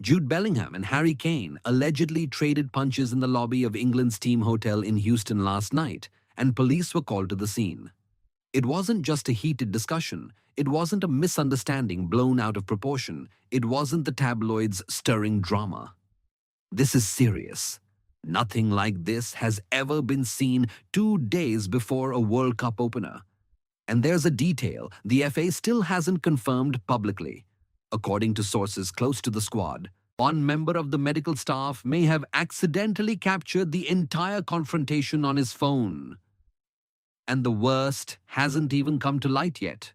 Jude Bellingham and Harry Kane allegedly traded punches in the lobby of England's team hotel in Houston last night, and police were called to the scene. It wasn't just a heated discussion. It wasn't a misunderstanding blown out of proportion. It wasn't the tabloids stirring drama. This is serious. Nothing like this has ever been seen 2 days before a World Cup opener. And there's a detail the FA still hasn't confirmed publicly. According to sources close to the squad, one member of the medical staff may have accidentally captured the entire confrontation on his phone. And the worst hasn't even come to light yet.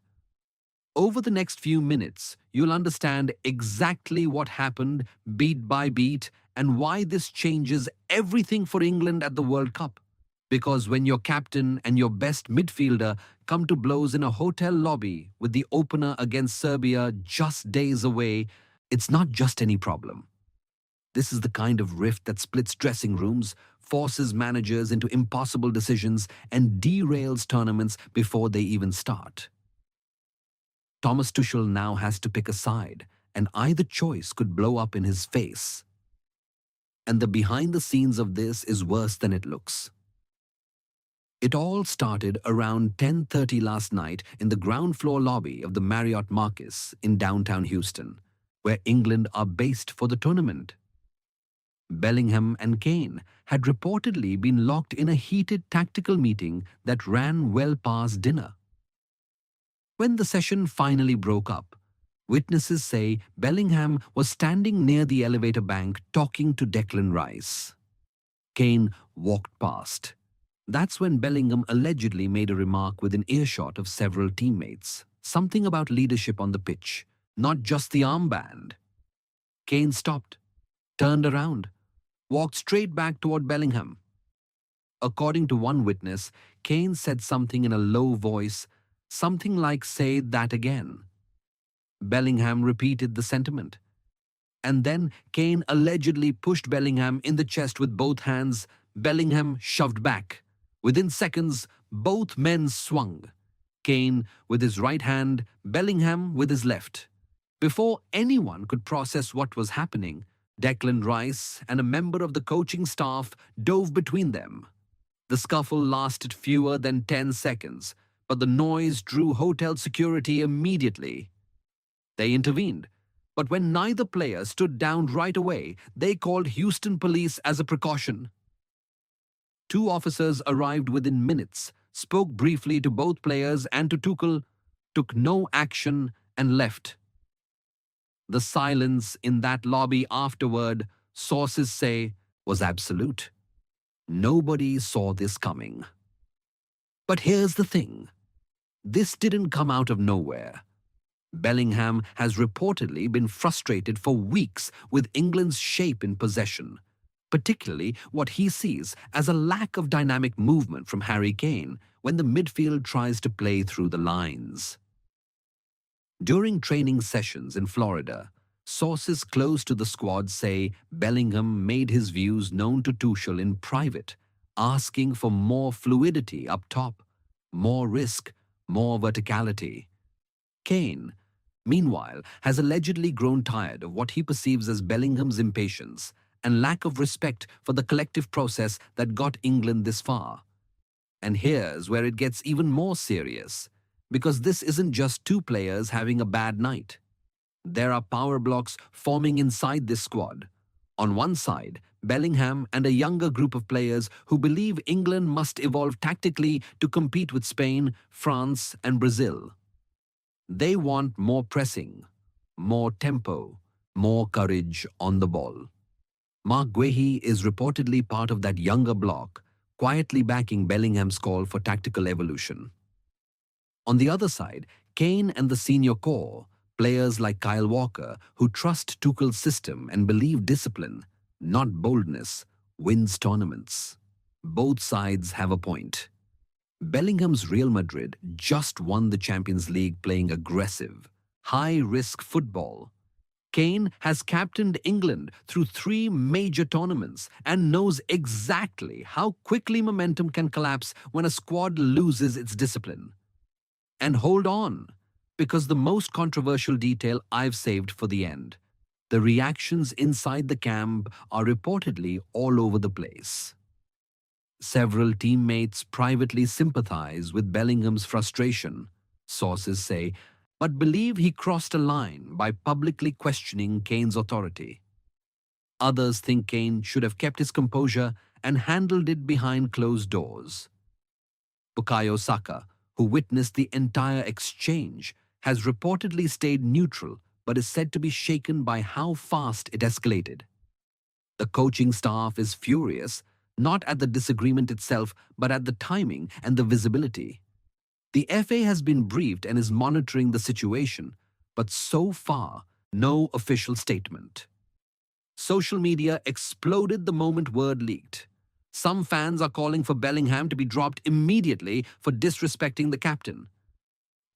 Over the next few minutes, you'll understand exactly what happened, beat by beat, and why this changes everything for England at the World Cup. Because when your captain and your best midfielder come to blows in a hotel lobby with the opener against Serbia just days away, it's not just any problem. This is the kind of rift that splits dressing rooms, forces managers into impossible decisions, and derails tournaments before they even start. Thomas Tuchel now has to pick a side, and either choice could blow up in his face. And the behind the scenes of this is worse than it looks. It all started around 10:30 last night in the ground floor lobby of the Marriott Marquis in downtown Houston, where England are based for the tournament. Bellingham and Kane had reportedly been locked in a heated tactical meeting that ran well past dinner. When the session finally broke up, witnesses say Bellingham was standing near the elevator bank talking to Declan Rice. Kane walked past. That's when Bellingham allegedly made a remark within earshot of several teammates. Something about leadership on the pitch, not just the armband. Kane stopped, turned around, walked straight back toward Bellingham. According to one witness, Kane said something in a low voice, something like "say that again." Bellingham repeated the sentiment. And then Kane allegedly pushed Bellingham in the chest with both hands. Bellingham shoved back. Within seconds, both men swung. Kane with his right hand, Bellingham with his left. Before anyone could process what was happening, Declan Rice and a member of the coaching staff dove between them. The scuffle lasted fewer than 10 seconds, but the noise drew hotel security immediately. They intervened, but when neither player stood down right away, they called Houston police as a precaution. 2 officers arrived within minutes, spoke briefly to both players and to Tuchel, took no action, and left. The silence in that lobby afterward, sources say, was absolute. Nobody saw this coming. But here's the thing. This didn't come out of nowhere. Bellingham has reportedly been frustrated for weeks with England's shape in possession, particularly what he sees as a lack of dynamic movement from Harry Kane when the midfield tries to play through the lines. During training sessions in Florida, sources close to the squad say Bellingham made his views known to Tuchel in private, asking for more fluidity up top, more risk, more verticality. Kane, meanwhile, has allegedly grown tired of what he perceives as Bellingham's impatience and lack of respect for the collective process that got England this far. And here's where it gets even more serious, because this isn't just 2 players having a bad night. There are power blocks forming inside this squad. On one side, Bellingham and a younger group of players who believe England must evolve tactically to compete with Spain, France, and Brazil. They want more pressing, more tempo, more courage on the ball. Mark Guehi is reportedly part of that younger bloc, quietly backing Bellingham's call for tactical evolution. On the other side, Kane and the senior core, players like Kyle Walker, who trust Tuchel's system and believe discipline, not boldness, wins tournaments. Both sides have a point. Bellingham's Real Madrid just won the Champions League playing aggressive, high-risk football. Kane has captained England through 3 major tournaments and knows exactly how quickly momentum can collapse when a squad loses its discipline. And hold on, because the most controversial detail I've saved for the end. The reactions inside the camp are reportedly all over the place. Several teammates privately sympathize with Bellingham's frustration, sources say, but believe he crossed a line by publicly questioning Kane's authority. Others think Kane should have kept his composure and handled it behind closed doors. Bukayo Saka, who witnessed the entire exchange, has reportedly stayed neutral but is said to be shaken by how fast it escalated. The coaching staff is furious, not at the disagreement itself, but at the timing and the visibility. The FA has been briefed and is monitoring the situation, but so far, no official statement. Social media exploded the moment word leaked. Some fans are calling for Bellingham to be dropped immediately for disrespecting the captain.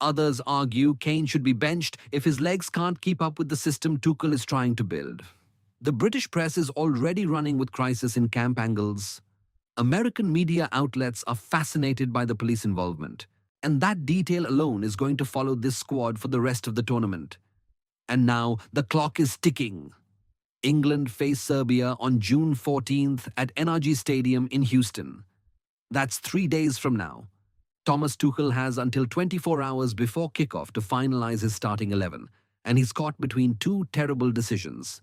Others argue Kane should be benched if his legs can't keep up with the system Tuchel is trying to build. The British press is already running with crisis in camp angles. American media outlets are fascinated by the police involvement, and that detail alone is going to follow this squad for the rest of the tournament. And now the clock is ticking. England face Serbia on June 14th at NRG Stadium in Houston. That's 3 days from now. Thomas Tuchel has until 24 hours before kickoff to finalize his starting 11, and he's caught between two terrible decisions.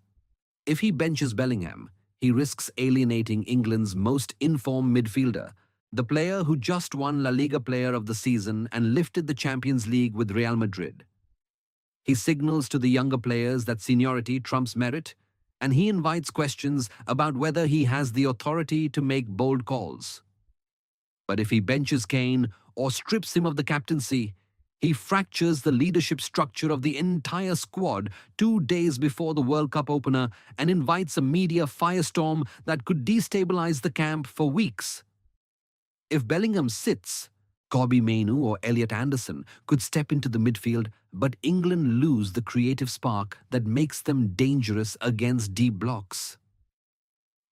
If he benches Bellingham, he risks alienating England's most informed midfielder, the player who just won La Liga Player of the Season and lifted the Champions League with Real Madrid. He signals to the younger players that seniority trumps merit, and he invites questions about whether he has the authority to make bold calls. But if he benches Kane or strips him of the captaincy, he fractures the leadership structure of the entire squad 2 days before the World Cup opener and invites a media firestorm that could destabilize the camp for weeks. If Bellingham sits, Kobbie Mainoo or Elliot Anderson could step into the midfield, but England lose the creative spark that makes them dangerous against deep blocks.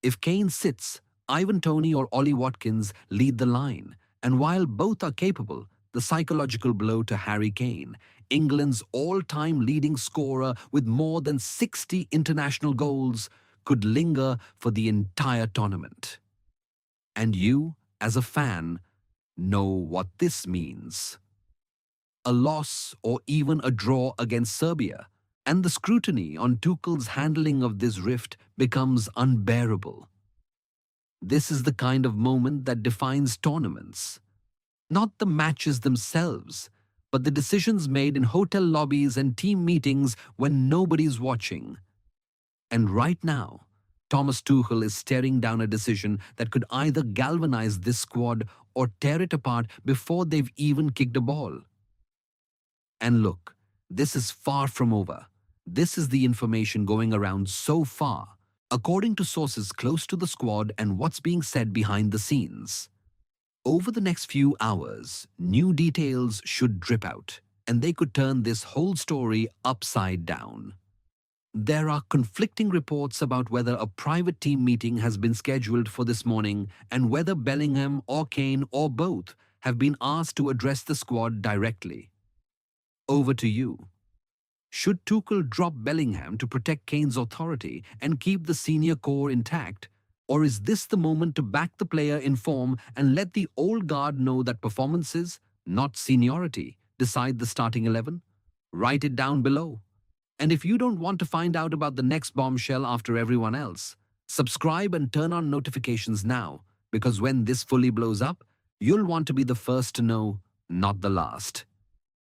If Kane sits, Ivan Toney or Ollie Watkins lead the line, and while both are capable, the psychological blow to Harry Kane, England's all-time leading scorer with more than 60 international goals, could linger for the entire tournament. And you, as a fan, know what this means. A loss or even a draw against Serbia, and the scrutiny on Tuchel's handling of this rift becomes unbearable. This is the kind of moment that defines tournaments. Not the matches themselves, but the decisions made in hotel lobbies and team meetings when nobody's watching. And right now, Thomas Tuchel is staring down a decision that could either galvanize this squad or tear it apart before they've even kicked a ball. And look, this is far from over. This is the information going around so far, according to sources close to the squad and what's being said behind the scenes. Over the next few hours, new details should drip out, and they could turn this whole story upside down. There are conflicting reports about whether a private team meeting has been scheduled for this morning and whether Bellingham or Kane or both have been asked to address the squad directly. Over to you. Should Tuchel drop Bellingham to protect Kane's authority and keep the senior core intact? Or is this the moment to back the player in form and let the old guard know that performances, not seniority, decide the starting 11? Write it down below. And if you don't want to find out about the next bombshell after everyone else, subscribe and turn on notifications now, because when this fully blows up, you'll want to be the first to know, not the last.